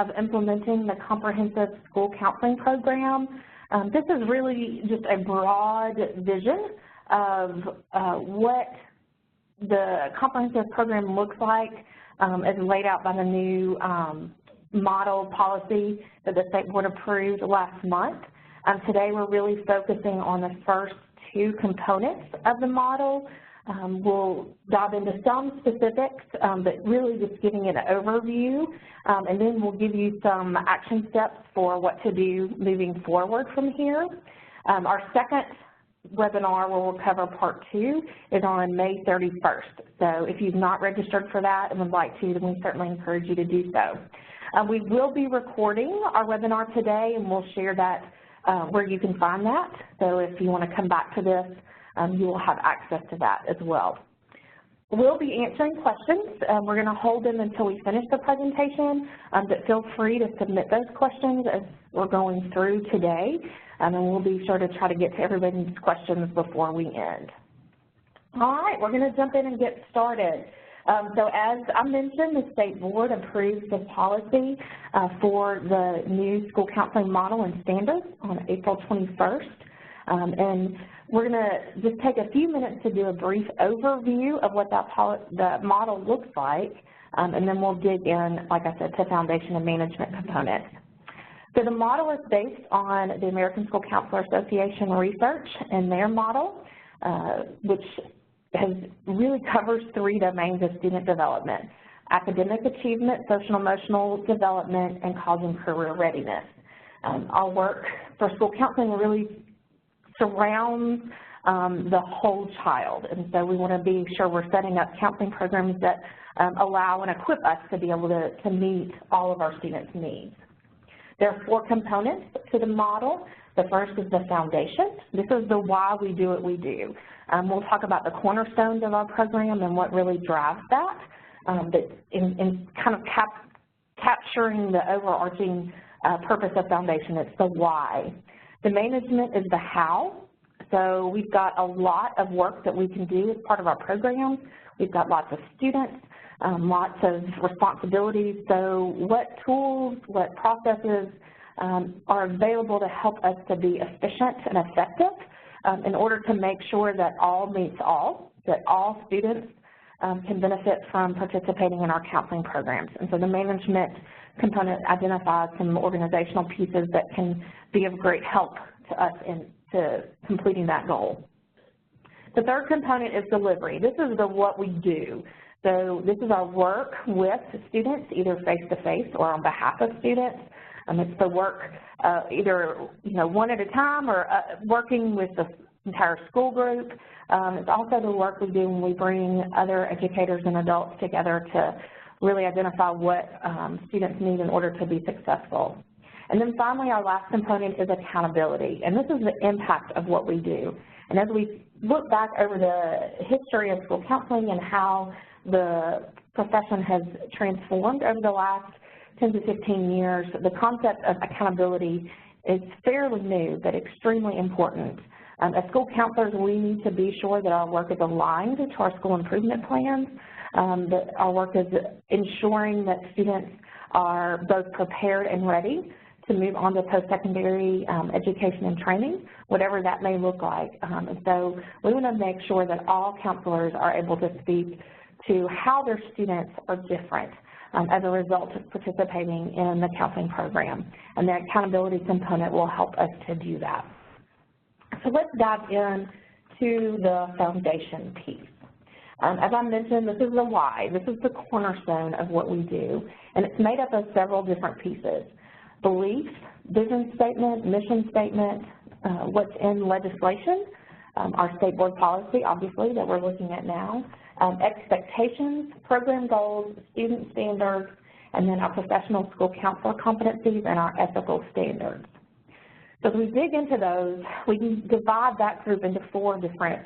of implementing the comprehensive school counseling program. This is really just a broad vision of what the comprehensive program looks like as laid out by the new model policy that the State Board approved last month. Today we're really focusing on the first two components of the model. We'll dive into some specifics, but really just giving it an overview, and then we'll give you some action steps for what to do moving forward from here. Our second webinar where we'll cover part 2 is on May 31st. So if you've not registered for that and would like to, then we certainly encourage you to do so. We will be recording our webinar today, and we'll share that where you can find that. So if you want to come back to this, you will have access to that as well. We'll be answering questions. We're going to hold them until we finish the presentation, but feel free to submit those questions as we're going through today, and we'll be sure to try to get to everybody's questions before we end. All right, we're going to jump in and get started. So as I mentioned, the State Board approved the policy for the new school counseling model and standards on April 21st. And we're going to just take a few minutes to do a brief overview of what the model looks like, and then we'll dig in, like I said, to foundation and management components. So the model is based on the American School Counselor Association research and their model, which really covers 3 domains of student development: academic achievement, social and emotional development, and college and career readiness. Our work for school counseling really surrounds the whole child, and so we want to be sure we're setting up counseling programs that allow and equip us to be able to meet all of our students' needs. There are 4 components to the model. The first is the foundation. This is the why we do what we do. We'll talk about the cornerstones of our program and what really drives that, but in kind of capturing the overarching purpose of foundation, it's the why. The management is the how. So we've got a lot of work that we can do as part of our program. We've got lots of students, lots of responsibilities. So what tools, what processes are available to help us to be efficient and effective in order to make sure that all meets all, that all students can benefit from participating in our counseling programs. And so the management component identifies some organizational pieces that can be of great help to us in completing that goal. The third component is delivery. This is what we do. So this is our work with students, either face-to-face or on behalf of students. It's the work either one at a time or working with the entire school group. It's also the work we do when we bring other educators and adults together to really identify what students need in order to be successful. And then finally, our last component is accountability, and this is the impact of what we do. And as we look back over the history of school counseling and how the profession has transformed over the last 10 to 15 years, the concept of accountability is fairly new but extremely important. As school counselors, we need to be sure that our work is aligned to our school improvement plans, that our work is ensuring that students are both prepared and ready to move on to post-secondary education and training, whatever that may look like. And so we want to make sure that all counselors are able to speak to how their students are different as a result of participating in the counseling program. And the accountability component will help us to do that. So let's dive in to the foundation piece. As I mentioned, this is the why. This is the cornerstone of what we do, and it's made up of several different pieces: beliefs, vision statement, mission statement, what's in legislation, our state board policy, obviously, that we're looking at now, expectations, program goals, student standards, and then our professional school counselor competencies and our ethical standards. So as we dig into those, we can divide that group into 4 different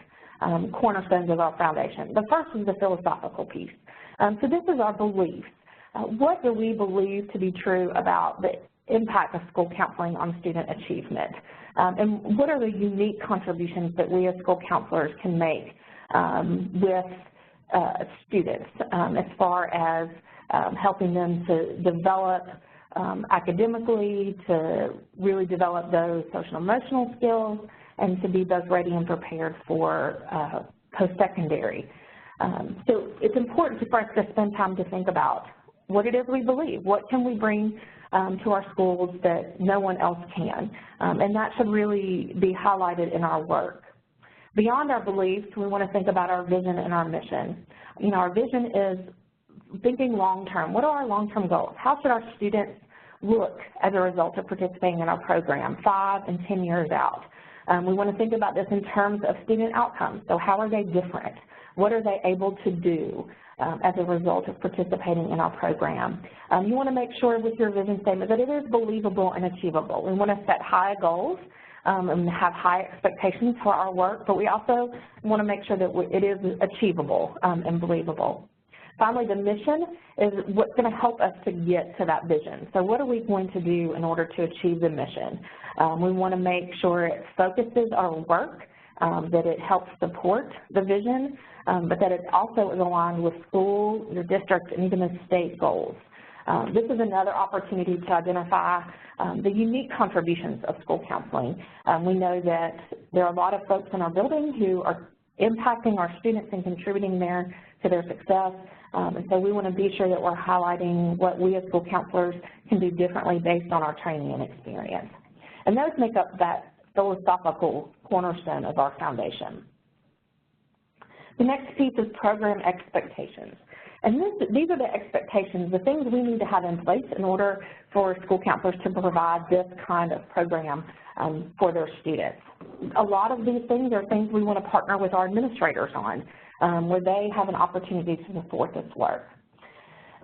cornerstones of our foundation. The first is the philosophical piece. So this is our beliefs. What do we believe to be true about the impact of school counseling on student achievement? And what are the unique contributions that we as school counselors can make with students as far as helping them to develop academically, to really develop those social emotional skills, and to be both ready and prepared for post-secondary. So it's important for us to spend time to think about what it is we believe. What can we bring to our schools that no one else can? And that should really be highlighted in our work. Beyond our beliefs, we want to think about our vision and our mission. You know, our vision is thinking long-term. What are our long-term goals? How should our students look as a result of participating in our program 5 and 10 years out? We want to think about this in terms of student outcomes. So how are they different? What are they able to do as a result of participating in our program? You want to make sure with your vision statement that it is believable and achievable. We want to set high goals and have high expectations for our work, but we also want to make sure that it is achievable and believable. Finally, the mission is what's going to help us to get to that vision. So what are we going to do in order to achieve the mission? We want to make sure it focuses our work, that it helps support the vision, but that it also is aligned with school, your district, and even the state goals. This is another opportunity to identify the unique contributions of school counseling. We know that there are a lot of folks in our building who are impacting our students and contributing to their success, and so we want to be sure that we're highlighting what we as school counselors can do differently based on our training and experience. And those make up that philosophical cornerstone of our foundation. The next piece is program expectations. And these are the expectations, the things we need to have in place in order for school counselors to provide this kind of program for their students. A lot of these things are things we want to partner with our administrators on, where they have an opportunity to support this work.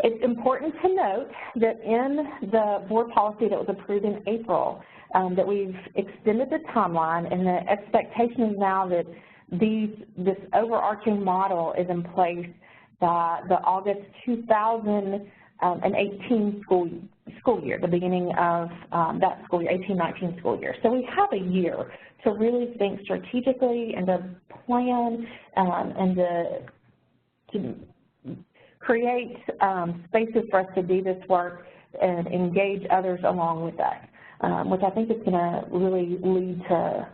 It's important to note that in the board policy that was approved in April, that we've extended the timeline, and the expectation is now that this overarching model is in place by the August 2018 school year, the beginning of that school year, 18-19 school year. So we have a year to really think strategically and to plan and to create spaces for us to do this work and engage others along with us, which I think is going to really lead to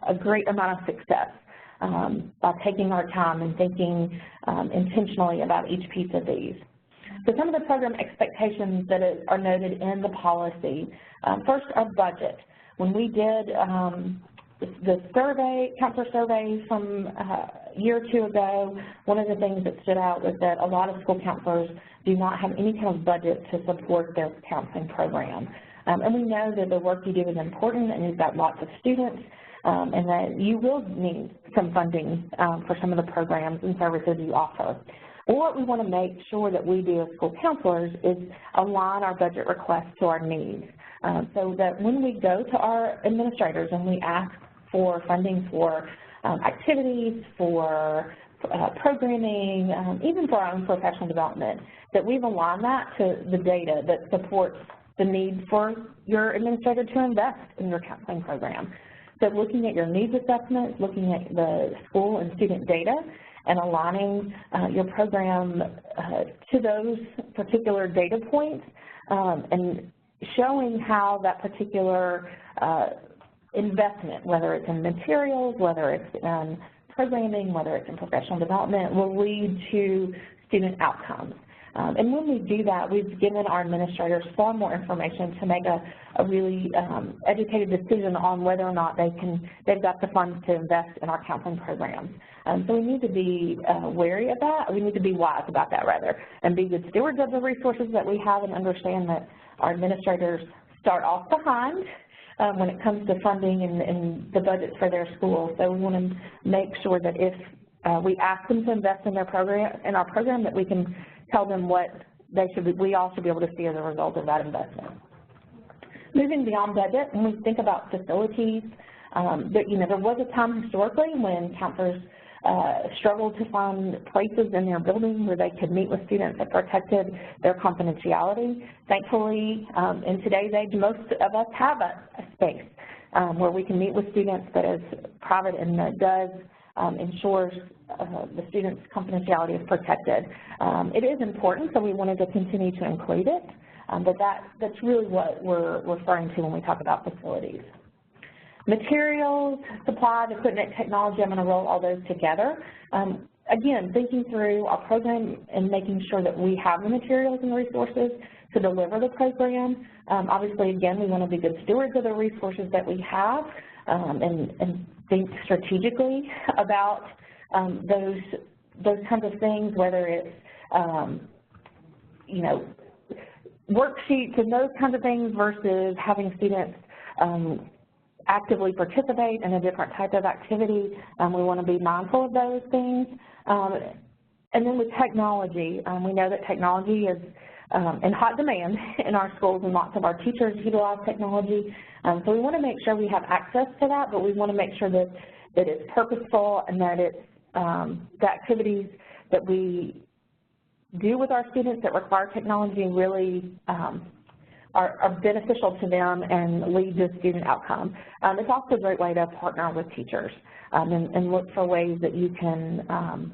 a great amount of success by taking our time and thinking intentionally about each piece of these. So some of the program expectations that are noted in the policy, first, our budget. When we did the survey, counselor survey from a year or two ago, one of the things that stood out was that a lot of school counselors do not have any kind of budget to support their counseling program. And we know that the work you do is important and you've got lots of students, and that you will need some funding for some of the programs and services you offer. What we want to make sure that we do as school counselors is align our budget requests to our needs, so that when we go to our administrators and we ask for funding for activities, for programming, even for our own professional development, that we've aligned that to the data that supports the need for your administrator to invest in your counseling program. So looking at your needs assessments, looking at the school and student data, and aligning your program to those particular data points, and showing how that particular investment, whether it's in materials, whether it's in programming, whether it's in professional development, will lead to student outcomes. And when we do that, we've given our administrators far more information to make a really educated decision on whether or not they've got the funds to invest in our counseling programs. So we need to be wary of that. We need to be wise about that, rather, and be good stewards of the resources that we have, and understand that our administrators start off behind when it comes to funding and the budgets for their schools. So we want to make sure that if we ask them to invest in our program, that we can tell them what we all should be able to see as a result of that investment. Moving beyond budget, when we think about facilities, there was a time historically when counselors struggled to find places in their building where they could meet with students that protected their confidentiality. Thankfully, in today's age, most of us have a space where we can meet with students that is private and that does ensures the student's confidentiality is protected. It is important, so we wanted to continue to include it. But that's really what we're referring to when we talk about facilities. Materials, supplies, equipment, technology, I'm going to roll all those together. Again, thinking through our program and making sure that we have the materials and resources to deliver the program. Obviously, again, we want to be good stewards of the resources that we have and think strategically about those kinds of things, whether it's, you know, worksheets and those kinds of things versus having students actively participate in a different type of activity. We want to be mindful of those things. And then with technology, we know that technology is in hot demand in our schools, and lots of our teachers utilize technology. So we want to make sure we have access to that, but we want to make sure that it's purposeful and that it's the activities that we do with our students that require technology really are beneficial to them and lead to student outcome. It's also a great way to partner with teachers and look for ways that you can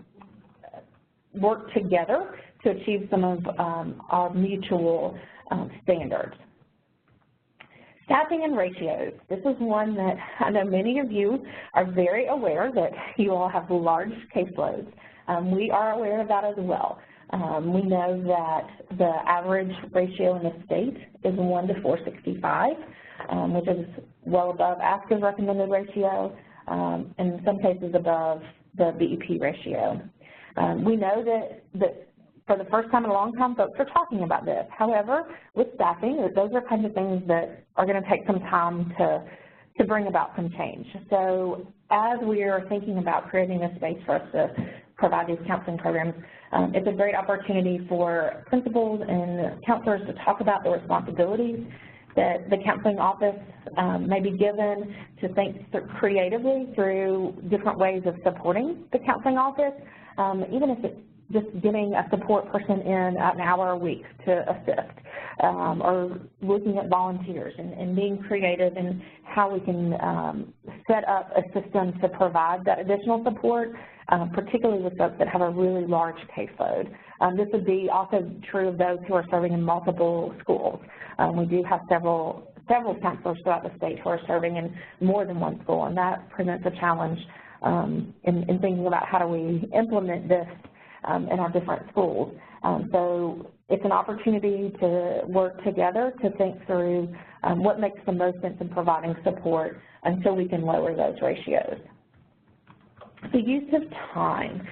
work together to achieve some of our mutual standards. Staffing and ratios. This is one that I know many of you are very aware that you all have large caseloads. We are aware of that as well. We know that the average ratio in the state is 1 to 465, which is well above ASCA's recommended ratio, and in some cases above the BEP ratio. We know that for the first time in a long time, folks are talking about this. However, with staffing, those are kinds of things that are going to take some time to bring about some change. So as we are thinking about creating a space for us to provide these counseling programs, it's a great opportunity for principals and counselors to talk about the responsibilities that the counseling office may be given, to think creatively through different ways of supporting the counseling office, even if it's just getting a support person in an hour a week to assist, or looking at volunteers and being creative in how we can set up a system to provide that additional support, particularly with folks that have a really large caseload. This would be also true of those who are serving in multiple schools. We do have several counselors throughout the state who are serving in more than one school, and that presents a challenge in thinking about how do we implement this in our different schools. So it's an opportunity to work together to think through what makes the most sense in providing support until we can lower those ratios. The use of time.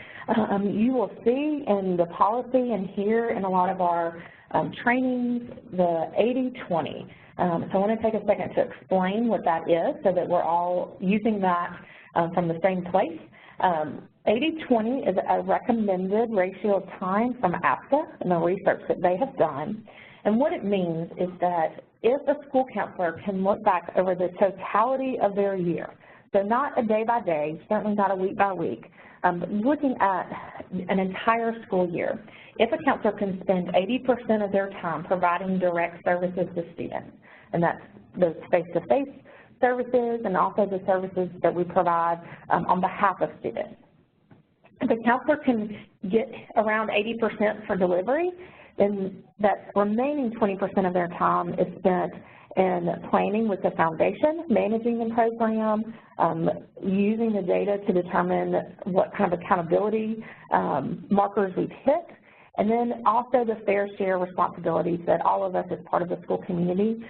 You will see in the policy and here in a lot of our trainings the 80-20. So I want to take a second to explain what that is so that we're all using that from the same place. 80-20 is a recommended ratio of time from ASCA and the research that they have done. And what it means is that if a school counselor can look back over the totality of their year, so not a day by day, certainly not a week by week, but looking at an entire school year, if a counselor can spend 80% of their time providing direct services to students, and that's those face-to-face services and also the services that we provide on behalf of students. If a counselor can get around 80% for delivery, then that remaining 20% of their time is spent in planning with the foundation, managing the program, using the data to determine what kind of accountability markers we've hit, and then also the fair share responsibilities that all of us as part of the school community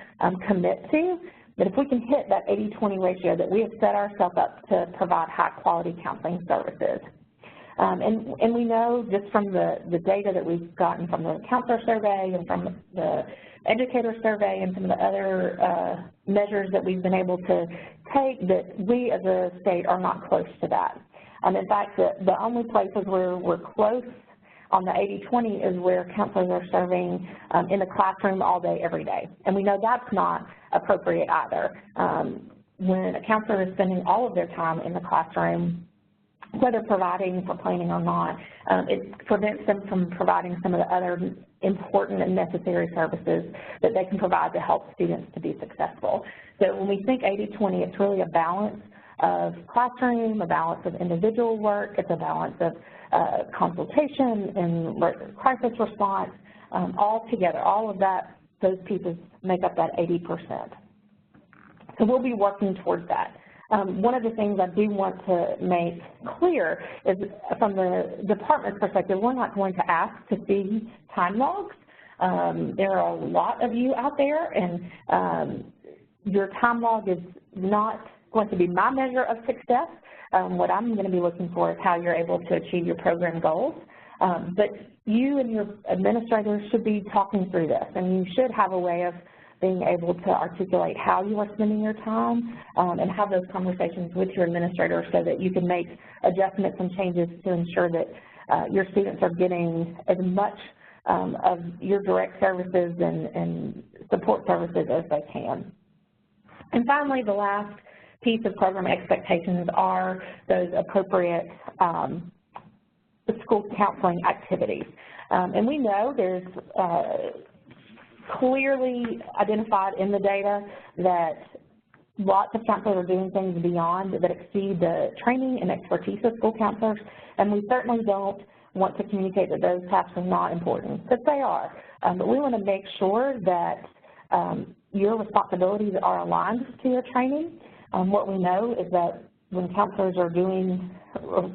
commit to. That if we can hit that 80-20 ratio, that we have set ourselves up to provide high-quality counseling services. And we know just from the data that we've gotten from the counselor survey and from the educator survey and some of the other measures that we've been able to take, that we as a state are not close to that. In fact, the only places where we're close on the 80-20 is where counselors are serving in the classroom all day, every day. And we know that's not appropriate either. When a counselor is spending all of their time in the classroom, whether providing for planning or not, it prevents them from providing some of the other important and necessary services that they can provide to help students to be successful. So when we think 80-20, it's really a balance of classroom, a balance of individual work, it's a balance of consultation and crisis response, all together. All of that those pieces make up that 80%. So we'll be working towards that. One of the things I do want to make clear is from the department's perspective, we're not going to ask to see time logs. There are a lot of you out there, and your time log is not going to be my measure of success. What I'm going to be looking for is how you're able to achieve your program goals. But you and your administrators should be talking through this, and you should have a way of being able to articulate how you are spending your time and have those conversations with your administrator so that you can make adjustments and changes to ensure that your students are getting as much of your direct services and support services as they can. And finally, the last piece of program expectations are those appropriate school counseling activities. And we know there's clearly identified in the data that lots of counselors are doing things beyond that exceed the training and expertise of school counselors, and we certainly don't want to communicate that those tasks are not important, because they are. But we want to make sure that your responsibilities are aligned to your training. What we know is that when counselors are doing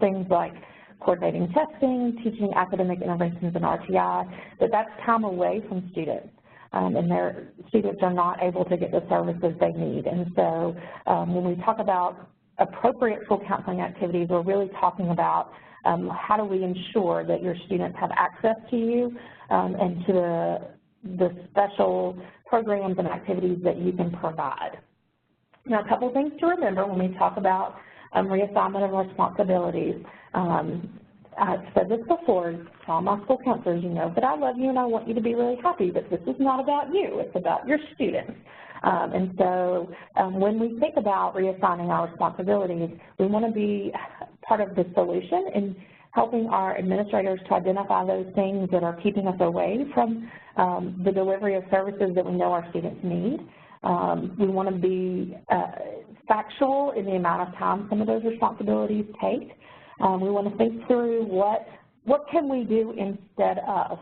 things like coordinating testing, teaching academic interventions in RTI, that's time away from students. And their students are not able to get the services they need. And so when we talk about appropriate school counseling activities, we're really talking about how do we ensure that your students have access to you and to the special programs and activities that you can provide. Now, a couple things to remember when we talk about reassignment of responsibilities. I've said this before to all my school counselors, you know that I love you and I want you to be really happy, but this is not about you, it's about your students. And so when we think about reassigning our responsibilities, we want to be part of the solution in helping our administrators to identify those things that are keeping us away from the delivery of services that we know our students need. We want to be factual in the amount of time some of those responsibilities take. We want to think through what can we do instead of.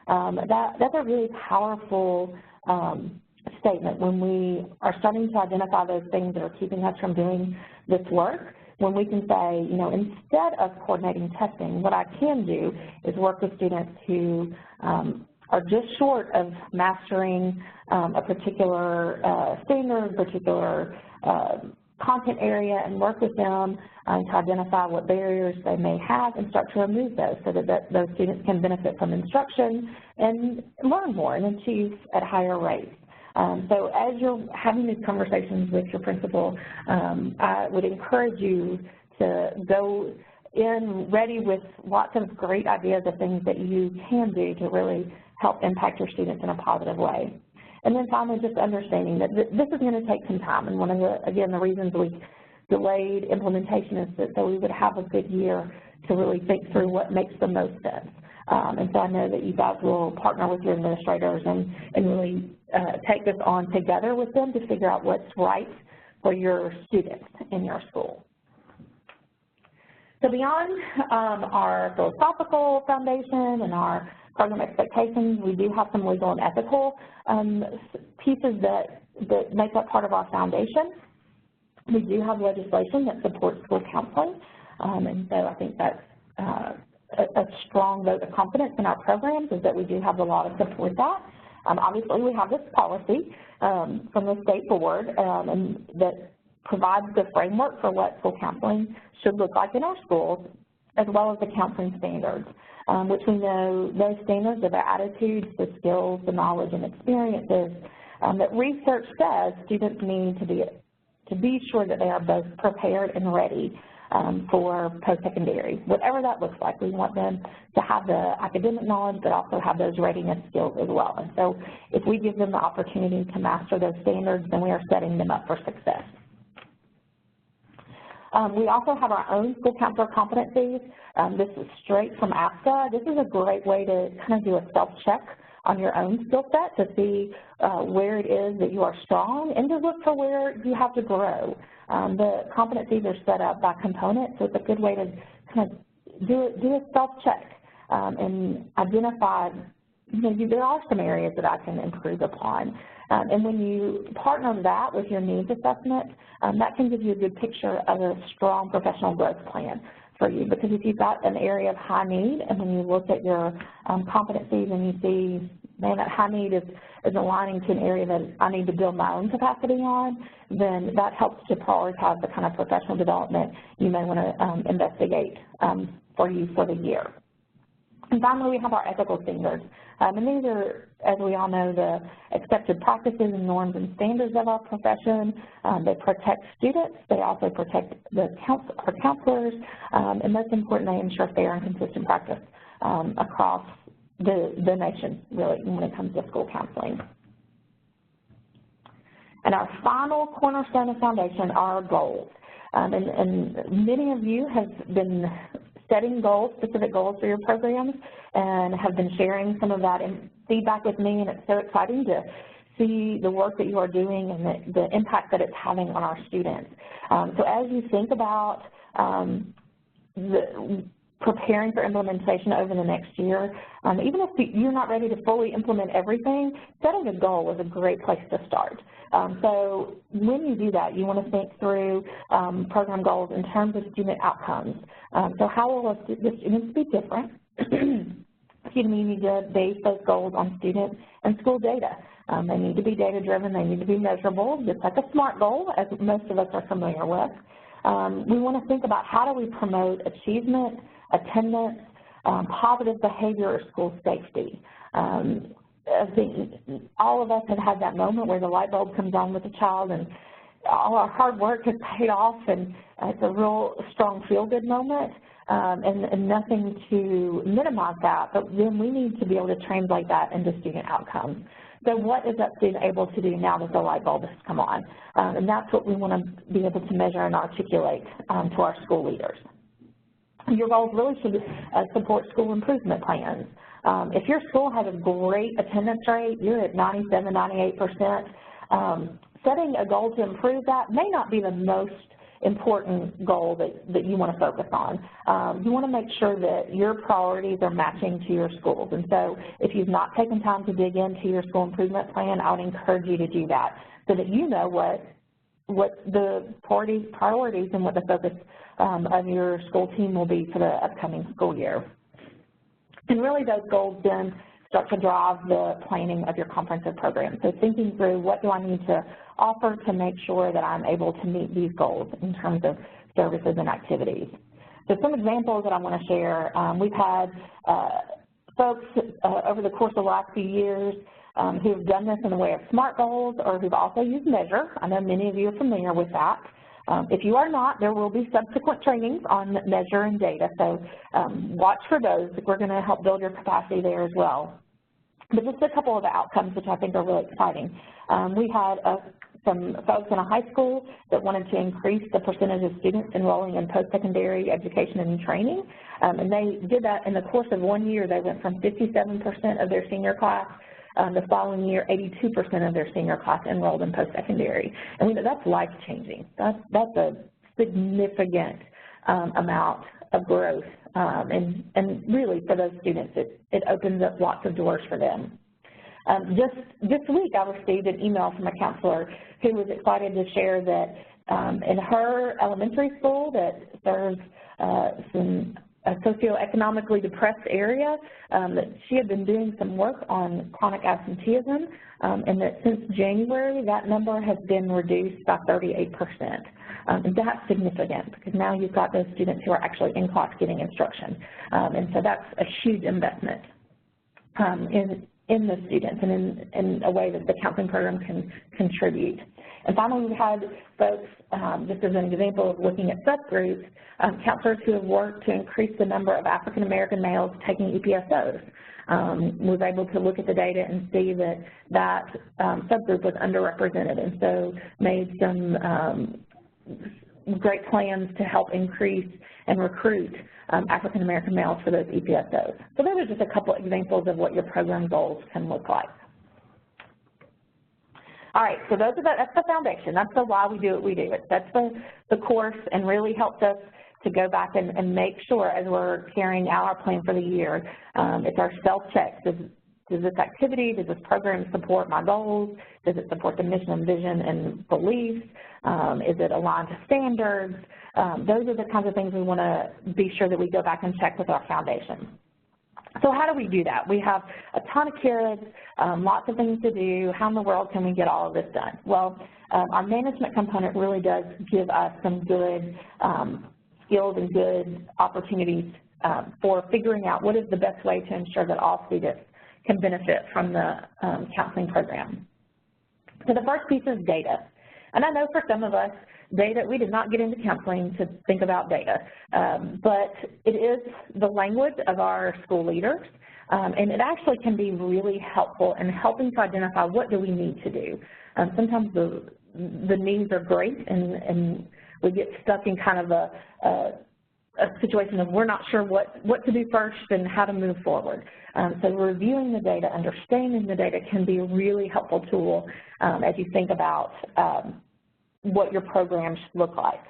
That's a really powerful statement when we are starting to identify those things that are keeping us from doing this work, when we can say, you know, instead of coordinating testing, what I can do is work with students who are just short of mastering a particular standard, particular content area, and work with them to identify what barriers they may have and start to remove those so that those students can benefit from instruction and learn more and achieve at higher rates. So as you're having these conversations with your principal, I would encourage you to go in ready with lots of great ideas of things that you can do to really help impact your students in a positive way. And then finally, just understanding that this is going to take some time. And one of the, again, the reasons we delayed implementation is that so we would have a good year to really think through what makes the most sense. And so I know that you guys will partner with your administrators and really take this on together with them to figure out what's right for your students in your school. So beyond our philosophical foundation and our program expectations, we do have some legal and ethical pieces that make up part of our foundation. We do have legislation that supports school counseling, and so I think that's a strong vote of confidence in our programs is that we do have a lot of support that. Obviously, we have this policy from the state board and that provides the framework for what school counseling should look like in our schools, as well as the counseling standards, which we know those standards are the attitudes, the skills, the knowledge, and experiences that research says students need to be sure that they are both prepared and ready for post-secondary, whatever that looks like. We want them to have the academic knowledge, but also have those readiness skills as well. And so if we give them the opportunity to master those standards, then we are setting them up for success. We also have our own school counselor competencies. This is straight from ASCA. This is a great way to kind of do a self-check on your own skill set to see where it is that you are strong and to look for where you have to grow. The competencies are set up by component, so it's a good way to kind of do a self-check and identify there are some areas that I can improve upon. And when you partner that with your needs assessment, that can give you a good picture of a strong professional growth plan for you. Because if you've got an area of high need, and when you look at your competencies and you see, man, that high need is aligning to an area that I need to build my own capacity on, then that helps to prioritize the kind of professional development you may want to investigate for you for the year. And finally, we have our ethical standards. And these are, as we all know, the accepted practices and norms and standards of our profession. They protect students. They also protect our counselors. And most importantly, they ensure fair and consistent practice across the nation, really, when it comes to school counseling. And our final cornerstone of foundation are our goals. And many of you have been setting goals, specific goals for your programs, and have been sharing some of that in feedback with me, and it's so exciting to see the work that you are doing and the impact that it's having on our students. So as you think about preparing for implementation over the next year, even if you're not ready to fully implement everything, setting a goal is a great place to start. So when you do that, you want to think through program goals in terms of student outcomes. So how will the students be different? Excuse me, you need to base those goals on student and school data. They need to be data-driven. They need to be measurable, just like a SMART goal, as most of us are familiar with. We want to think about how do we promote achievement, attendance, positive behavior, or school safety. I think all of us have had that moment where the light bulb comes on with a child and all our hard work has paid off, and it's a real strong feel-good moment, and nothing to minimize that, but then we need to be able to translate that into student outcomes. So what is that student able to do now that the light bulb has come on? And that's what we want to be able to measure and articulate to our school leaders. Your goals really should support school improvement plans. If your school has a great attendance rate, you're at 97, 98%, setting a goal to improve that may not be the most important goal that you want to focus on. You want to make sure that your priorities are matching to your schools. And so if you've not taken time to dig into your school improvement plan, I would encourage you to do that so that you know what the priorities and what the focus of your school team will be for the upcoming school year. And really those goals then start to drive the planning of your comprehensive program. So thinking through what do I need to offer to make sure that I'm able to meet these goals in terms of services and activities. So some examples that I want to share, we've had folks over the course of the last few years who have done this in the way of SMART goals or who've also used Measure. I know many of you are familiar with that. If you are not, there will be subsequent trainings on Measure and data, so watch for those. We're going to help build your capacity there as well. But just a couple of the outcomes which I think are really exciting. We had some folks in a high school that wanted to increase the percentage of students enrolling in post-secondary education and training, and they did that in the course of 1 year. They went from 57% of their senior class the following year, 82% of their senior class enrolled in post-secondary. And we know that's life-changing. That's a significant amount of growth. And really, for those students, it opens up lots of doors for them. Just this week, I received an email from a counselor who was excited to share that in her elementary school that serves a socioeconomically depressed area, that she had been doing some work on chronic absenteeism, and that since January, that number has been reduced by 38%. And that's significant because now you've got those students who are actually in class getting instruction. And so that's a huge investment in the students and in a way that the counseling program can contribute. And finally, we've had folks, just as an example of looking at subgroups, counselors who have worked to increase the number of African American males taking EPSOs. Was able to look at the data and see that subgroup was underrepresented, and so made some great plans to help increase and recruit African American males for those EPSOs. So those are just a couple examples of what your program goals can look like. All right, so that's the foundation. That's the why we do what we do. It sets the course and really helps us to go back and make sure as we're carrying out our plan for the year, it's our self-checks. Does this activity, does this program support my goals? Does it support the mission and vision and beliefs? Is it aligned to standards? Those are the kinds of things we want to be sure that we go back and check with our foundation. So how do we do that? We have a ton of kids, lots of things to do. How in the world can we get all of this done? Well, our management component really does give us some good skills and good opportunities for figuring out what is the best way to ensure that all students can benefit from the counseling program. So the first piece is data. And I know for some of us, data, we did not get into counseling to think about data, but it is the language of our school leaders, and it actually can be really helpful in helping to identify what do we need to do. Sometimes the needs are great, and we get stuck in kind of a situation of we're not sure what to do first and how to move forward. So reviewing the data, understanding the data can be a really helpful tool as you think about what your program should look like.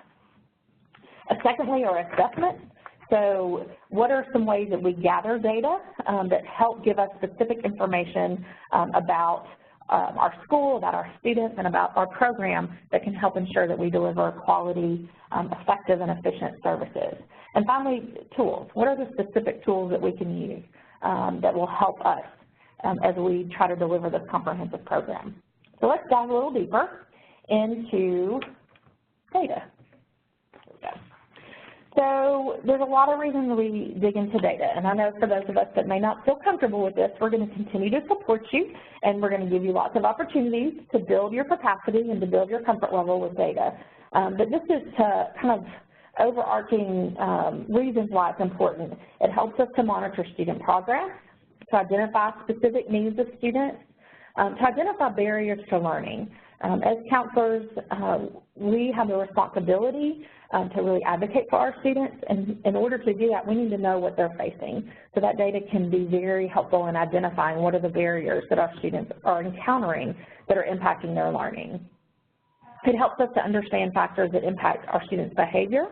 Secondly, are assessments. So what are some ways that we gather data that help give us specific information about our school, about our students, and about our program that can help ensure that we deliver quality, effective, and efficient services. And finally, tools. What are the specific tools that we can use that will help us as we try to deliver this comprehensive program? So let's dive a little deeper into data. So there's a lot of reasons we dig into data, and I know for those of us that may not feel comfortable with this, we're going to continue to support you, and we're going to give you lots of opportunities to build your capacity and to build your comfort level with data. But this is to kind of overarching reasons why it's important. It helps us to monitor student progress, to identify specific needs of students, to identify barriers to learning. As counselors, we have the responsibility to really advocate for our students, and in order to do that, we need to know what they're facing. So that data can be very helpful in identifying what are the barriers that our students are encountering that are impacting their learning. It helps us to understand factors that impact our students' behavior.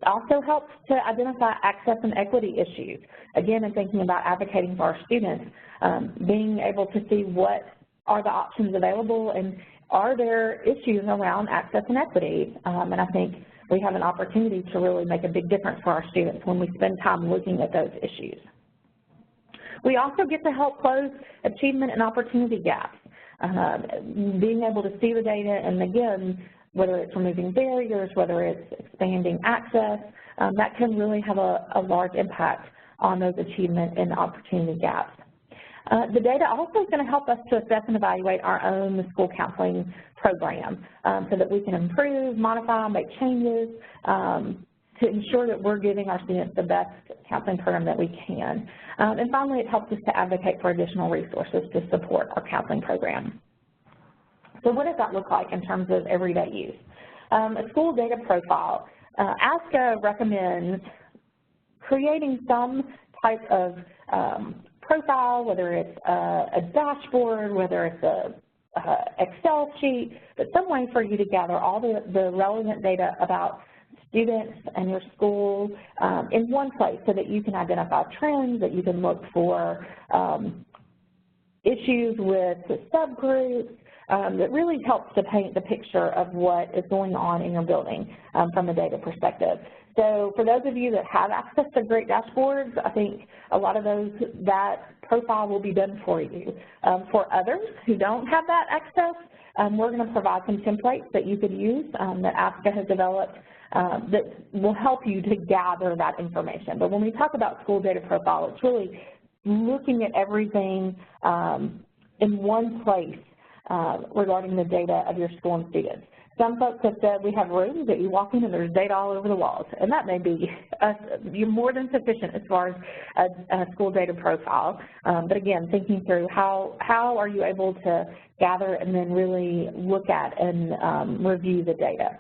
It also helps to identify access and equity issues. Again, in thinking about advocating for our students, being able to see what are the options available and are there issues around access and equity. And I think we have an opportunity to really make a big difference for our students when we spend time looking at those issues. We also get to help close achievement and opportunity gaps. Being able to see the data, and again, whether it's removing barriers, whether it's expanding access, that can really have a large impact on those achievement and opportunity gaps. The data also is going to help us to assess and evaluate our own school counseling program so that we can improve, modify, make changes to ensure that we're giving our students the best counseling program that we can. And finally, it helps us to advocate for additional resources to support our counseling program. So what does that look like in terms of everyday use? A school data profile. ASCA recommends creating some type of profile, whether it's a dashboard, whether it's a Excel sheet, but some way for you to gather all the relevant data about students and your school in one place so that you can identify trends, that you can look for issues with the subgroups, that really helps to paint the picture of what is going on in your building from a data perspective. So for those of you that have access to great dashboards, I think a lot of that profile will be done for you. For others who don't have that access, we're going to provide some templates that you could use that ASCA has developed that will help you to gather that information. But when we talk about school data profile, it's really looking at everything in one place regarding the data of your school and students. Some folks have said we have rooms that you walk in and there's data all over the walls, and that may be you're more than sufficient as far as a school data profile. But again, thinking through how are you able to gather and then really look at and review the data.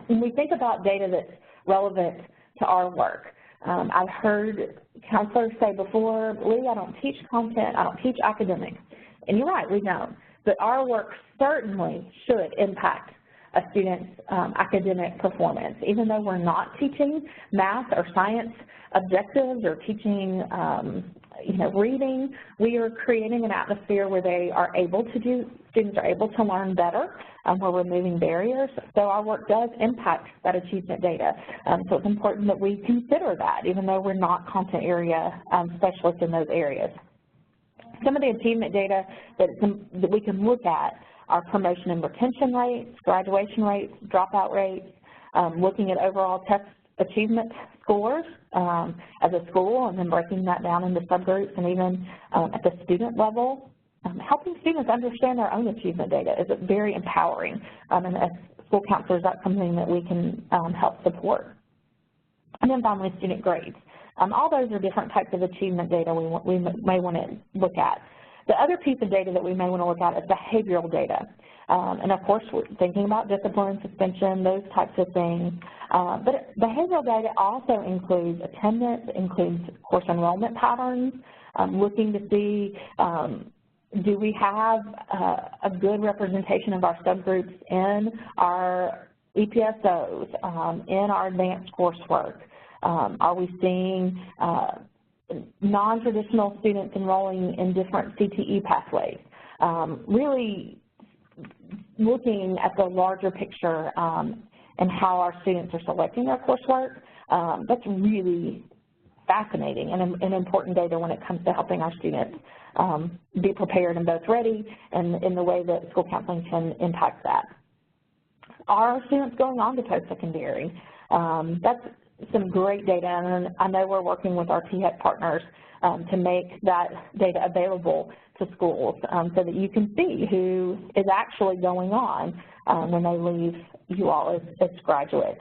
When we think about data that's relevant to our work, I've heard counselors say before, Leigh, I don't teach content, I don't teach academics. And you're right, we don't. But our work certainly should impact a student's academic performance. Even though we're not teaching math or science objectives or teaching reading. We are creating an atmosphere where students are able to learn better. We're removing barriers. So our work does impact that achievement data. So it's important that we consider that, even though we're not content area specialists in those areas. Some of the achievement data that we can look at are promotion and retention rates, graduation rates, dropout rates, looking at overall test achievement scores as a school, and then breaking that down into subgroups, and even at the student level. Helping students understand their own achievement data is very empowering, and as school counselors, that's something that we can help support. And then finally, student grades. All those are different types of achievement data we may want to look at. The other piece of data that we may want to look at is behavioral data. And of course, we're thinking about discipline, suspension, those types of things. But behavioral data also includes attendance, includes course enrollment patterns, looking to see do we have a good representation of our subgroups in our EPSOs, in our advanced coursework. Are we seeing non-traditional students enrolling in different CTE pathways? Really looking at the larger picture and how our students are selecting their coursework. That's really fascinating and important data when it comes to helping our students be prepared and both ready, and in the way that school counseling can impact that. Are our students going on to post-secondary? That's some great data, and I know we're working with our PHEC partners to make that data available to schools so that you can see who is actually going on when they leave you all as graduates.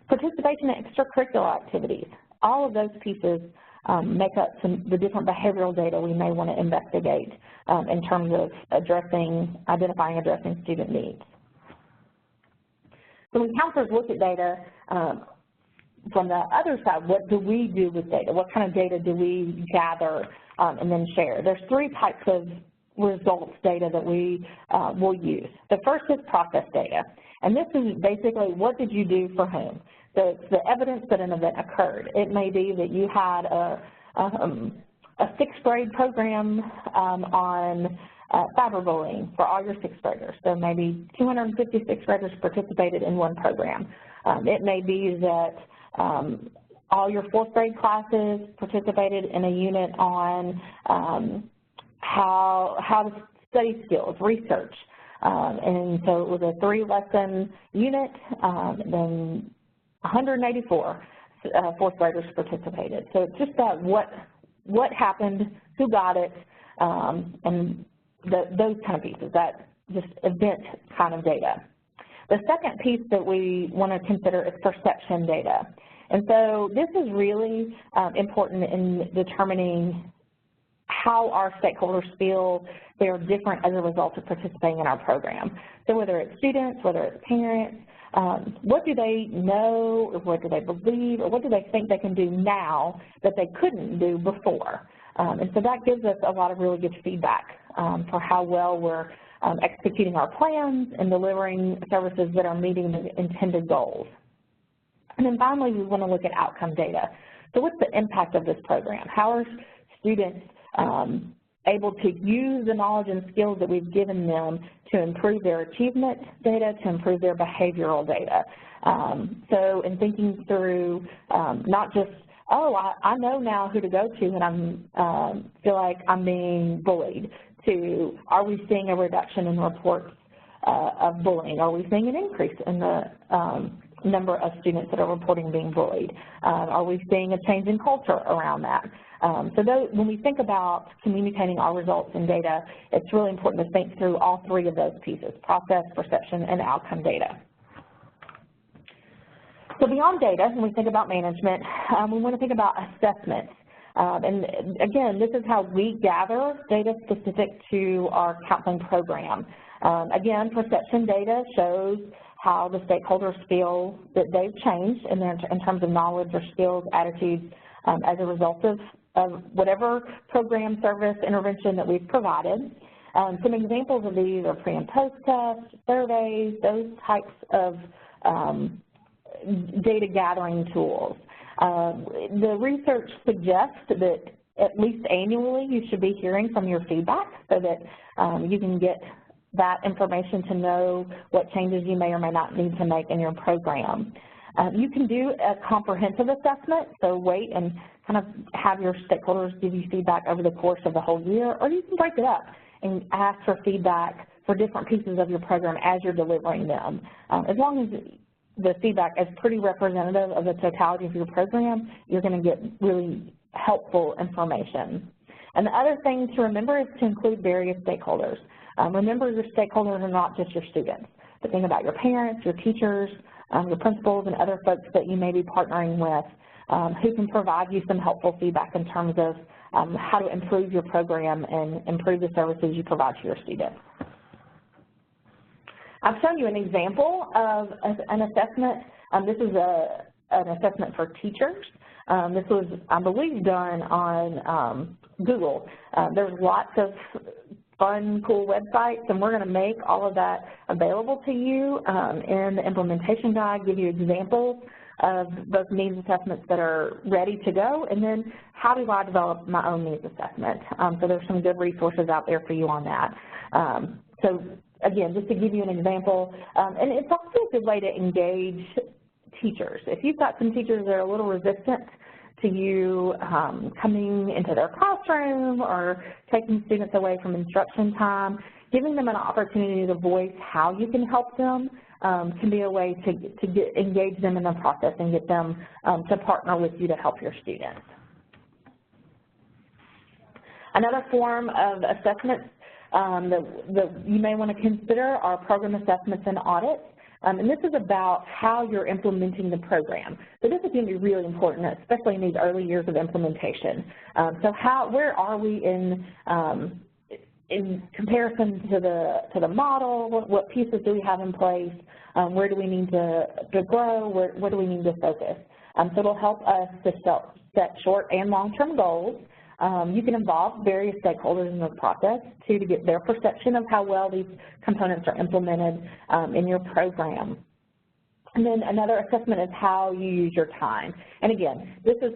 Participation in extracurricular activities. All of those pieces make up the different behavioral data we may want to investigate in terms of identifying, addressing student needs. So when counselors look at data, from the other side, what do we do with data? What kind of data do we gather and then share? There's three types of results data that we will use. The first is process data, and this is basically what did you do for whom? So it's the evidence that an event occurred. It may be that you had a sixth grade program on cyberbullying for all your sixth graders. So maybe 250 sixth graders participated in one program. It may be that all your fourth grade classes participated in a unit on how to study skills, research. And so it was a 3-lesson unit, then 184 fourth graders participated. So it's just that what happened, who got it, and those kind of pieces, that just event kind of data. The second piece that we want to consider is perception data. And so this is really important in determining how our stakeholders feel they are different as a result of participating in our program. So whether it's students, whether it's parents, what do they know, or what do they believe, or what do they think they can do now that they couldn't do before? And so that gives us a lot of really good feedback for how well we're executing our plans and delivering services that are meeting the intended goals. And then finally, we want to look at outcome data. So what's the impact of this program? How are students able to use the knowledge and skills that we've given them to improve their achievement data, to improve their behavioral data? So in thinking through not just, oh, I know now who to go to and I feel like I'm being bullied, to are we seeing a reduction in reports of bullying? Are we seeing an increase in the number of students that are reporting being bullied? Are we seeing a change in culture around that? So when we think about communicating our results and data, it's really important to think through all three of those pieces: process, perception, and outcome data. So beyond data, when we think about management, we want to think about assessments. And again, this is how we gather data specific to our counseling program. Again, perception data shows how the stakeholders feel that they've changed in terms of knowledge or skills, attitudes as a result of whatever program, service, intervention that we've provided. Some examples of these are pre- and post-test, surveys, those types of data gathering tools. The research suggests that at least annually, you should be hearing from your feedback so that you can get that information to know what changes you may or may not need to make in your program. You can do a comprehensive assessment, so wait and kind of have your stakeholders give you feedback over the course of the whole year, or you can break it up and ask for feedback for different pieces of your program as you're delivering them. As long as the feedback is pretty representative of the totality of your program, you're going to get really helpful information. And the other thing to remember is to include various stakeholders. Remember, your stakeholders are not just your students, but think about your parents, your teachers, your principals, and other folks that you may be partnering with who can provide you some helpful feedback in terms of how to improve your program and improve the services you provide to your students. I've shown you an example of an assessment. This is an assessment for teachers. This was, I believe, done on Google. There's lots of fun, cool websites, and we're going to make all of that available to you in the implementation guide, give you examples of both needs assessments that are ready to go, and then how do I develop my own needs assessment. So there's some good resources out there for you on that. So again, just to give you an example, and it's also a good way to engage teachers. If you've got some teachers that are a little resistant to you coming into their classroom or taking students away from instruction time, giving them an opportunity to voice how you can help them can be a way to engage them in the process and get them to partner with you to help your students. Another form of assessments that you may want to consider are program assessments and audits. And this is about how you're implementing the program. So this is going to be really important, especially in these early years of implementation. So where are we in comparison to the model? What pieces do we have in place? Where do we need to grow? Where do we need to focus? So it'll help us to set short and long-term goals. You can involve various stakeholders in the process, too, to get their perception of how well these components are implemented in your program. And then another assessment is how you use your time. And again, this is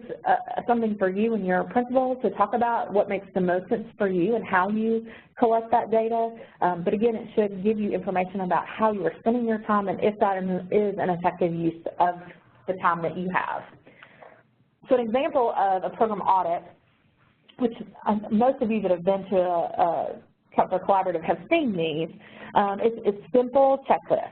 something for you and your principal to talk about what makes the most sense for you and how you collect that data. But again, it should give you information about how you are spending your time and if that is an effective use of the time that you have. So an example of a program audit, which most of you that have been to a Counselor Collaborative have seen these, it's simple checklist.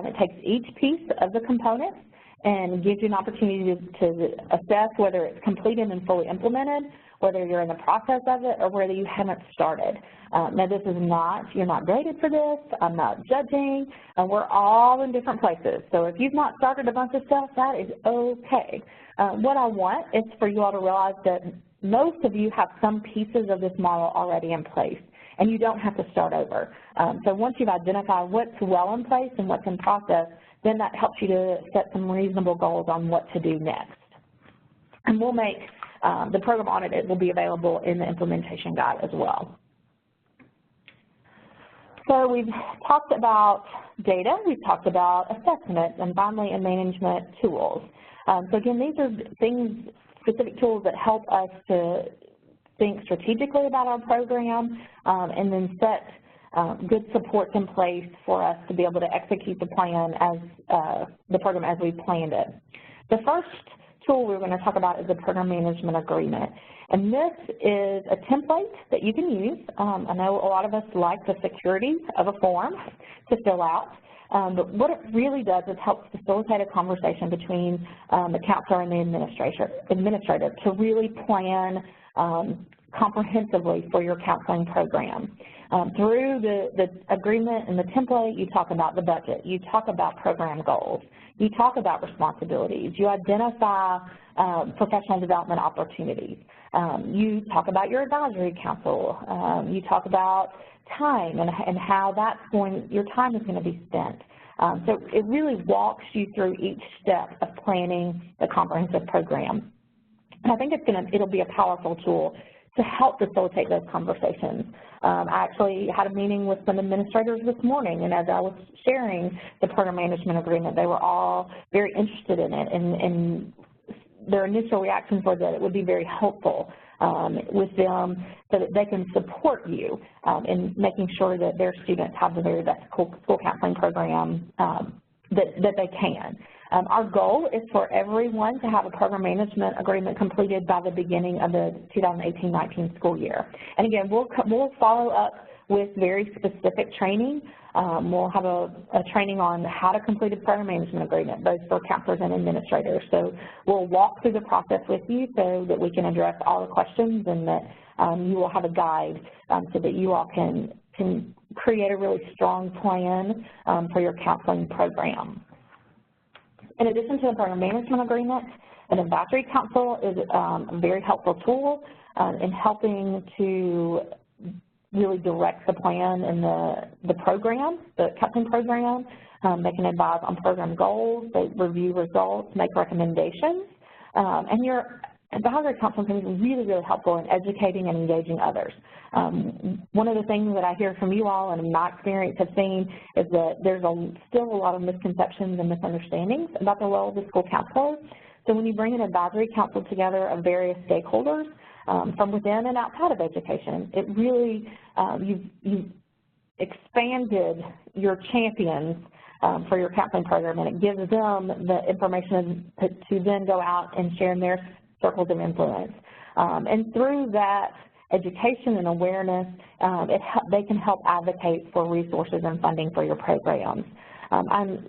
It takes each piece of the components and gives you an opportunity to assess whether it's completed and fully implemented, whether you're in the process of it, or whether you haven't started. Now this is not, you're not graded for this, I'm not judging, and we're all in different places. So if you've not started a bunch of stuff, that is okay. What I want is for you all to realize that most of you have some pieces of this model already in place, and you don't have to start over. So once you've identified what's well in place and what's in process, then that helps you to set some reasonable goals on what to do next. And we'll make the program audit, it will be available in the implementation guide as well. So we've talked about data, we've talked about assessments, and finally, management tools. So again, these are things, specific tools that help us to think strategically about our program and then set good supports in place for us to be able to execute the plan as the program as we planned it. The first tool we're going to talk about is the program management agreement. And this is a template that you can use. I know a lot of us like the security of a form to fill out. But what it really does is helps facilitate a conversation between the counselor and the administrator to really plan comprehensively for your counseling program. Through the agreement and the template, you talk about the budget, you talk about program goals, you talk about responsibilities, you identify professional development opportunities, you talk about your advisory council, you talk about time and how your time is going to be spent. So it really walks you through each step of planning the comprehensive program. And I think it'll be a powerful tool to help facilitate those conversations. I actually had a meeting with some administrators this morning, and as I was sharing the program management agreement, they were all very interested in it, and their initial reactions were that it would be very helpful with them so that they can support you in making sure that their students have the very best school counseling program that they can. Our goal is for everyone to have a program management agreement completed by the beginning of the 2018-19 school year. And again, we'll follow up with very specific training. We'll have a training on how to complete a program management agreement, both for counselors and administrators. So we'll walk through the process with you so that we can address all the questions and that you will have a guide so that you all can create a really strong plan for your counseling program. In addition to the program management agreement, an advisory council is a very helpful tool in helping to really direct the plan and the program, the counseling program. They can advise on program goals, they review results, make recommendations, and your advisory counseling can be really, really helpful in educating and engaging others. One of the things that I hear from you all and in my experience have seen is that there's still a lot of misconceptions and misunderstandings about the role of the school counselor. So when you bring an advisory council together of various stakeholders from within and outside of education, it really, you've expanded your champions for your counseling program, and it gives them the information to then go out and share in their circles of influence. And through that education and awareness, they can help advocate for resources and funding for your programs. I'm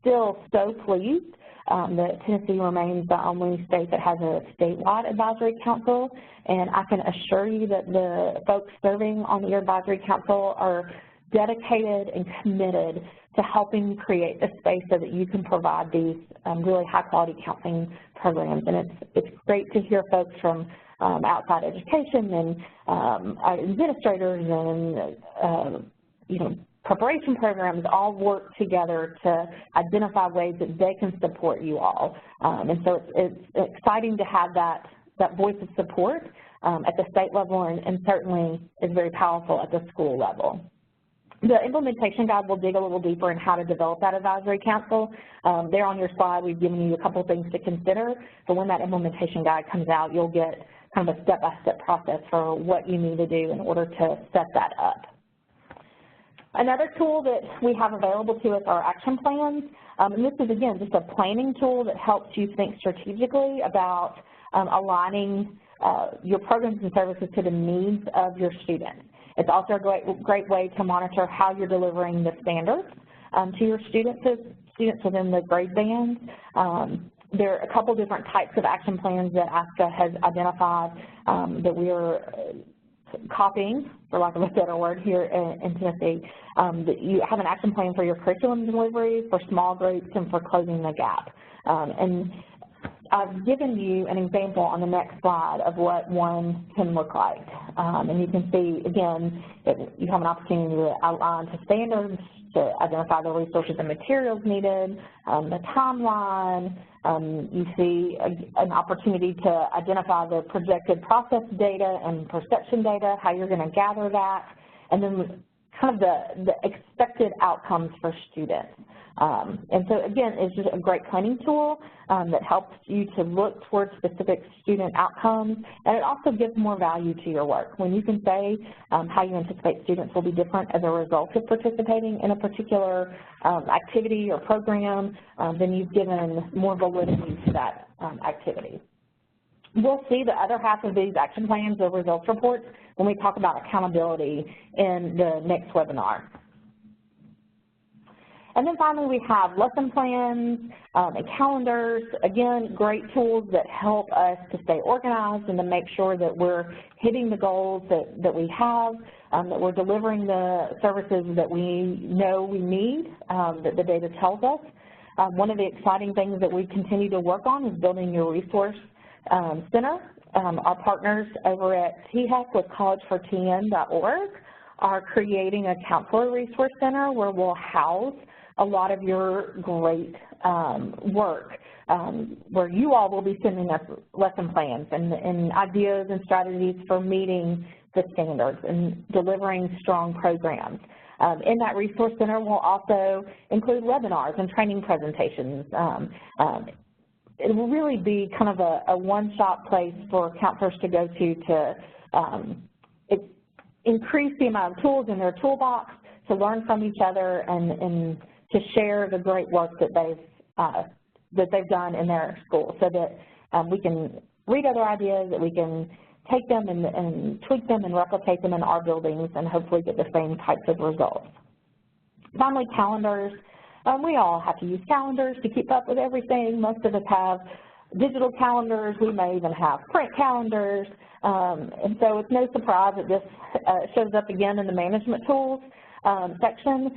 still so pleased that Tennessee remains the only state that has a statewide advisory council, and I can assure you that the folks serving on your advisory council are dedicated and committed to helping create a space so that you can provide these really high-quality counseling programs. And it's great to hear folks from outside education and administrators and preparation programs all work together to identify ways that they can support you all. And so it's exciting to have that voice of support at the state level, and certainly is very powerful at the school level. The implementation guide will dig a little deeper in how to develop that advisory council. There on your slide, we've given you a couple of things to consider, but when that implementation guide comes out, you'll get kind of a step-by-step process for what you need to do in order to set that up. Another tool that we have available to us are action plans. And this is, again, just a planning tool that helps you think strategically about aligning your programs and services to the needs of your students. It's also a great way to monitor how you're delivering the standards to your students within the grade bands. There are a couple different types of action plans that ASCA has identified that we are copying, for lack of a better word, here in Tennessee. That you have an action plan for your curriculum delivery, for small groups, and for closing the gap. And I've given you an example on the next slide of what one can look like. And you can see, again, that you have an opportunity to outline to standards, to identify the resources and materials needed, the timeline. You see an opportunity to identify the projected process data and perception data, how you're going to gather that, and then kind of the expected outcomes for students. And so, again, it's just a great planning tool that helps you to look towards specific student outcomes, and it also gives more value to your work. When you can say how you anticipate students will be different as a result of participating in a particular activity or program, then you've given more validity to that activity. We'll see the other half of these action plans, the results reports, when we talk about accountability in the next webinar. And then finally, we have lesson plans and calendars. Again, great tools that help us to stay organized and to make sure that we're hitting the goals that we have, that we're delivering the services that we know we need, that the data tells us. One of the exciting things that we continue to work on is building your resource center. Our partners over at THEC with collegefortn.org are creating a counselor resource center where we'll house a lot of your great work, where you all will be sending us lesson plans and ideas and strategies for meeting the standards and delivering strong programs. In that resource center, we'll also include webinars and training presentations, it will really be kind of a one-stop place for counselors to go to increase the amount of tools in their toolbox, to learn from each other, and to share the great work that they've done in their school, so that we can read other ideas, that we can take them and tweak them and replicate them in our buildings and hopefully get the same types of results. Finally, calendars. We all have to use calendars to keep up with everything. Most of us have digital calendars. We may even have print calendars. And so it's no surprise that this shows up again in the management tools section.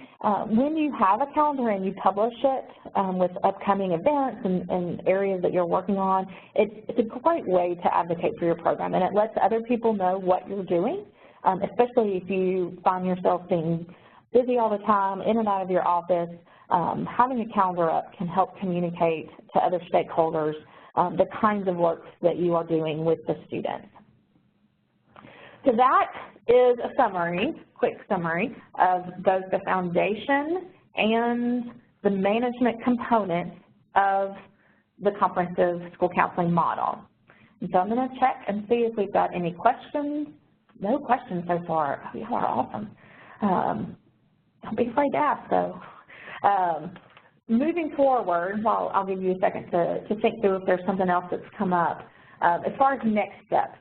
When you have a calendar and you publish it with upcoming events and areas that you're working on, it's a great way to advocate for your program, and it lets other people know what you're doing, especially if you find yourself being busy all the time, in and out of your office. Having a calendar up can help communicate to other stakeholders the kinds of work that you are doing with the students. So that is a summary, quick summary, of both the foundation and the management component of the comprehensive school counseling model. And so I'm going to check and see if we've got any questions. No questions so far. Oh, you are awesome. Don't be afraid to ask, though. Moving forward, well, I'll give you a second to think through if there's something else that's come up. As far as next steps,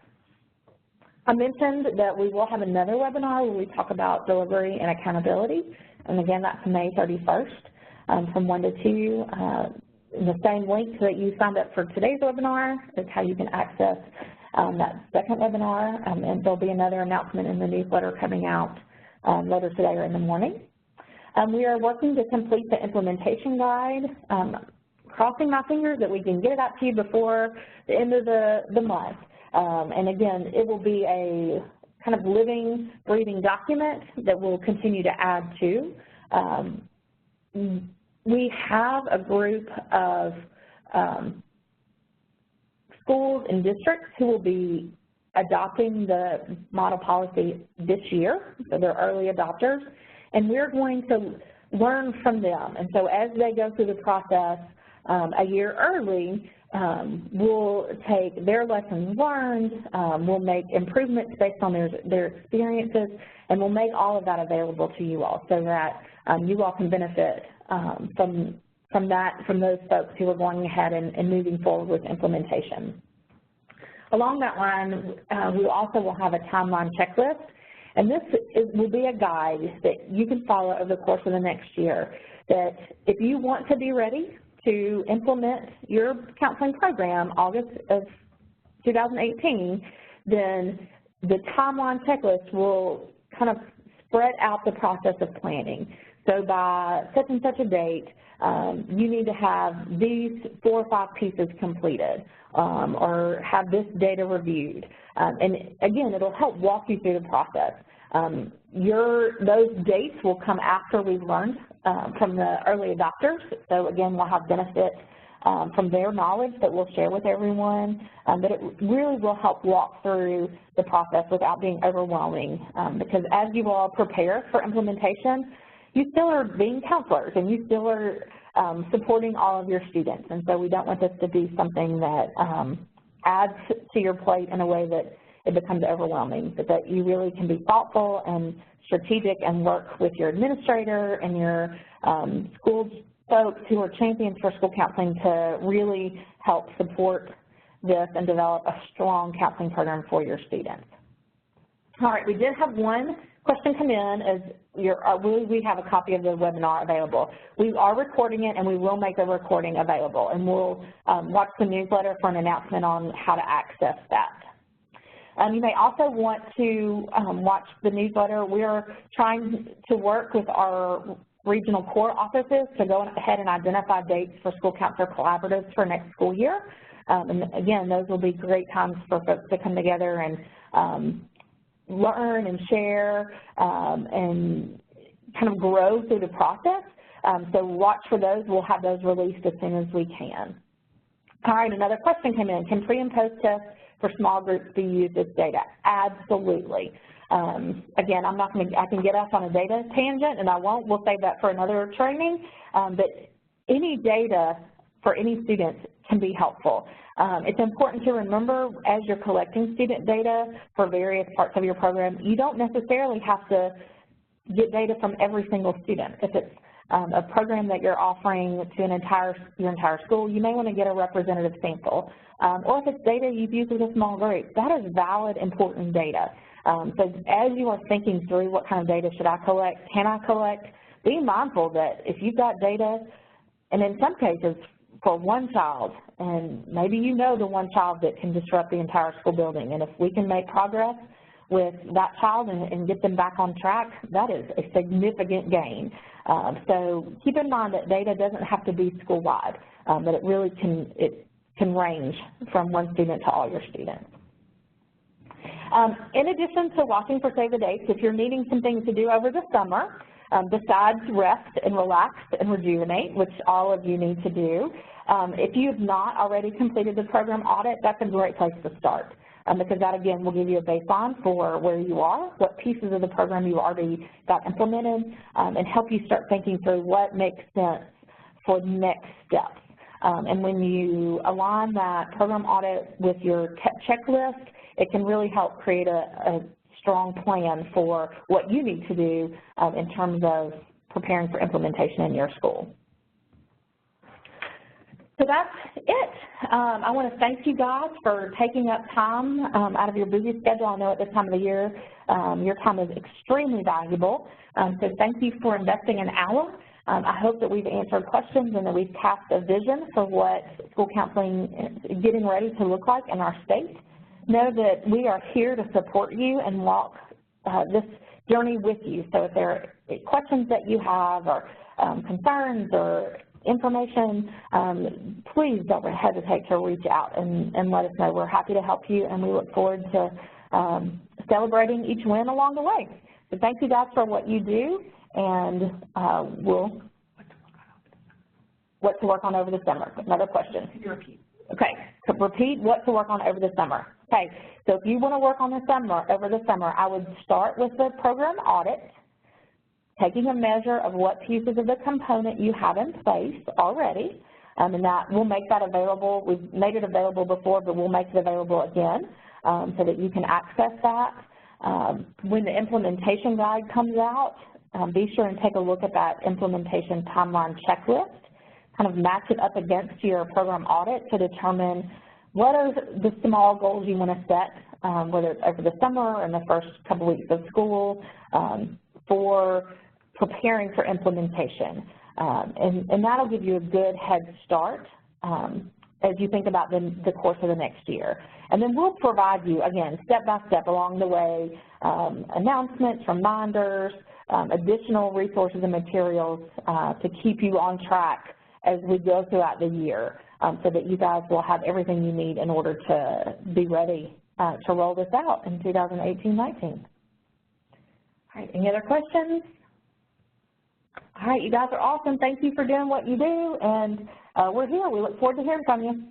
I mentioned that we will have another webinar where we talk about delivery and accountability, and again, that's May 31st from 1 to 2. The same link that you signed up for today's webinar is how you can access that second webinar, and there'll be another announcement in the newsletter coming out later today or in the morning. We are working to complete the implementation guide, crossing my fingers that we can get it out to you before the end of the month. And again, it will be a kind of living, breathing document that we'll continue to add to. We have a group of schools and districts who will be adopting the model policy this year, so they're early adopters, and we're going to learn from them. And so as they go through the process a year early, we'll take their lessons learned, we'll make improvements based on their experiences, and we'll make all of that available to you all so that you all can benefit from those folks who are going ahead and moving forward with implementation. Along that line, we also will have a timeline checklist, and this will be a guide that you can follow over the course of the next year, that if you want to be ready to implement your counseling program August of 2018, then the timeline checklist will kind of spread out the process of planning. So by such and such a date, you need to have these 4 or 5 pieces completed or have this data reviewed. And again, it'll help walk you through the process. Those dates will come after we've learned from the early adopters. So again, we'll have benefits from their knowledge that we'll share with everyone, but it really will help walk through the process without being overwhelming, because as you all prepare for implementation, you still are being counselors and you still are supporting all of your students. And so we don't want this to be something that adds to your plate in a way that it becomes overwhelming, but that you really can be thoughtful and strategic and work with your administrator and your school folks who are champions for school counseling to really help support this and develop a strong counseling program for your students. All right, we did have one question come in as will we have a copy of the webinar available? We are recording it and we will make the recording available, and we'll watch the newsletter for an announcement on how to access that. You may also want to watch the newsletter. We are trying to work with our regional core offices to go ahead and identify dates for school counselor collaboratives for next school year. And again, those will be great times for folks to come together and learn and share and kind of grow through the process. So watch for those. We'll have those released as soon as we can. All right, another question came in. Can pre and post tests for small groups be used as data? Absolutely. Again, I can get off on a data tangent, and I won't. We'll save that for another training. But any data for any students can be helpful. It's important to remember as you're collecting student data for various parts of your program, you don't necessarily have to get data from every single student. If it's a program that you're offering to your entire school, you may want to get a representative sample. Or if it's data you've used with a small group, that is valid, important data. So as you are thinking through what kind of data should I collect, can I collect, be mindful that if you've got data, and in some cases for one child, and maybe you know the one child that can disrupt the entire school building, and if we can make progress with that child and get them back on track, that is a significant gain. So keep in mind that data doesn't have to be school-wide, but it really can range from one student to all your students. In addition to watching for save the dates, if you're needing some things to do over the summer, besides rest and relax and rejuvenate, which all of you need to do, if you have not already completed the program audit, that's a great place to start. Because that, again, will give you a baseline for where you are, what pieces of the program you already got implemented, and help you start thinking through what makes sense for the next steps. And when you align that program audit with your checklist, it can really help create a strong plan for what you need to do in terms of preparing for implementation in your school. So that's it. I want to thank you guys for taking up time out of your busy schedule. I know at this time of the year your time is extremely valuable. So thank you for investing an hour. I hope that we've answered questions and that we've cast a vision for what school counseling is getting ready to look like in our state. Know that we are here to support you and walk this journey with you. So if there are questions that you have or concerns or information, please don't hesitate to reach out and let us know. We're happy to help you, and we look forward to celebrating each win along the way. So thank you guys for what you do, and what to work on over the summer. Another question. Could you repeat? Okay, so repeat what to work on over the summer. Okay, so if you want to work on over the summer, I would start with the program audit, taking a measure of what pieces of the component you have in place already, and that we'll make that available. We've made it available before, but we'll make it available again so that you can access that. When the implementation guide comes out, be sure and take a look at that implementation timeline checklist, kind of match it up against your program audit to determine what are the small goals you want to set, whether it's over the summer or in the first couple weeks of school, for preparing for implementation. And that'll give you a good head start as you think about the course of the next year. And then we'll provide you, again, step by step along the way, announcements, reminders, additional resources and materials to keep you on track as we go throughout the year, so that you guys will have everything you need in order to be ready to roll this out in 2018-19. All right, any other questions? All right, you guys are awesome. Thank you for doing what you do, and we're here. We look forward to hearing from you.